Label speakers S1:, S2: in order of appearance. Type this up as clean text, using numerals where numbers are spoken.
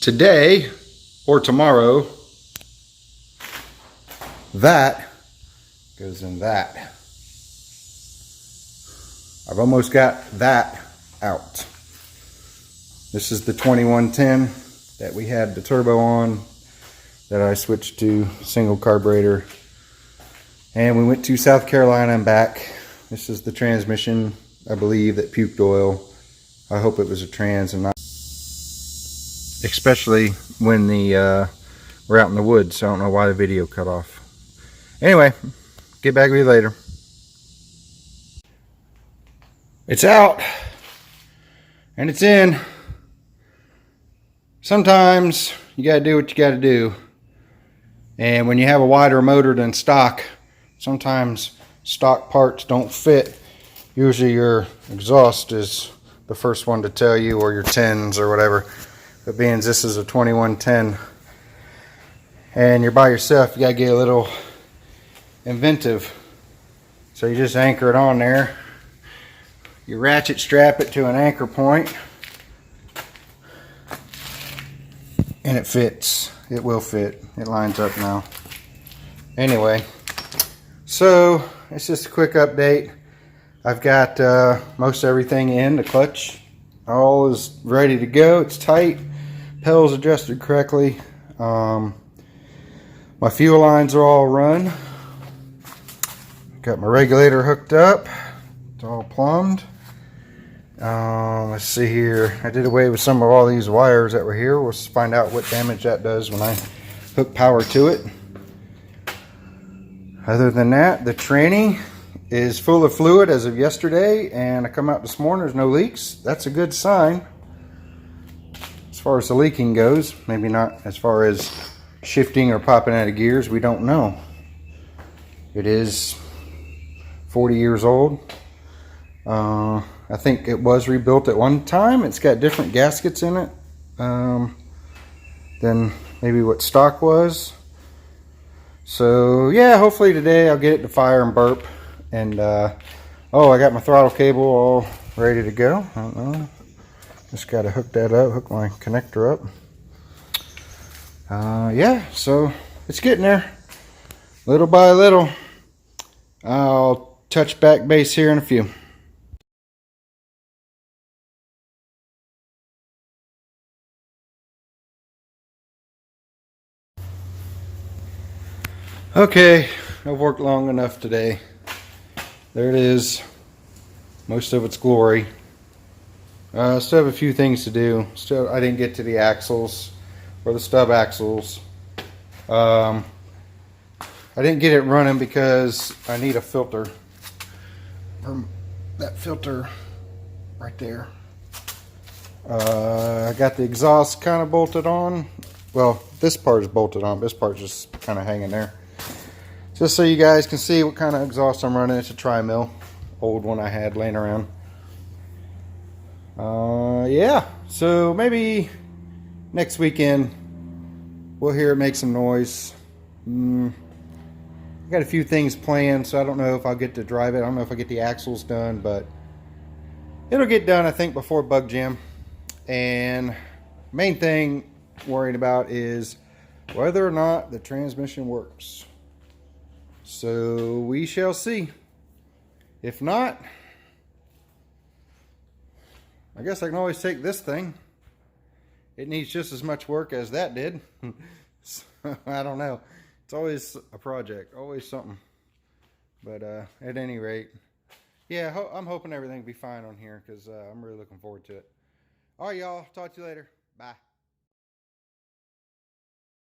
S1: today or tomorrow, that goes in that. I've almost got that out. This is the 2110 that we had the turbo on that I switched to single carburetor. And we went to South Carolina and back. This is the transmission, I believe, that puked oil. I hope it was a trans and not, especially when we're out in the woods, so I don't know why the video cut off. Anyway, get back with you later. It's out and it's in. Sometimes you gotta do what you gotta do. And when you have a wider motor than stock, sometimes stock parts don't fit. Usually your exhaust is the first one to tell you, or your 10s or whatever. But being this is a 2110 and you're by yourself, you gotta get a little inventive. So you just anchor it on there. You ratchet strap it to an anchor point and it fits. It will fit. It lines up now. Anyway, so it's just a quick update. I've got most everything in. The clutch all is ready to go. It's tight. Pedals adjusted correctly. My fuel lines are all run. Got my regulator hooked up. It's all plumbed. Let's see here. I did away with some of all these wires that were here. We'll find out what damage that does when I hook power to it. Other than that, the tranny is full of fluid as of yesterday, and I come out this morning, there's no leaks. That's a good sign as far as the leaking goes. Maybe not as far as shifting or popping out of gears. We don't know. It is 40 years old. I think it was rebuilt at one time. It's got different gaskets in it than maybe what stock was. So yeah, hopefully today I'll get it to fire and burp. And oh, I got my throttle cable all ready to go. I don't know. Just got to hook that up, hook my connector up. Yeah, so it's getting there. Little by little. I'll touch back base here in a few. Okay, I've worked long enough today. There it is. Most of its glory. Still have a few things to do. Still, I didn't get to the axles or the stub axles. I didn't get it running because I need a filter. That filter right there. I got the exhaust kind of bolted on. Well, this part is bolted on. This part's just kind of hanging there. Just so you guys can see what kind of exhaust I'm running. It's a tri-mill, old one I had laying around. Yeah, so maybe next weekend we'll hear it make some noise. I got a few things planned, so I don't know if I'll get to drive it. I don't know if I'll get the axles done, but it'll get done, I think, before Bug Jam. And main thing worried about is whether or not the transmission works. So we shall see. If not, I guess I can always take this thing. It needs just as much work as that did. So, I don't know. It's always a project, always something. But at any rate, yeah, I'm hoping everything will be fine on here because I'm really looking forward to it. All right, y'all. Talk to you later. Bye.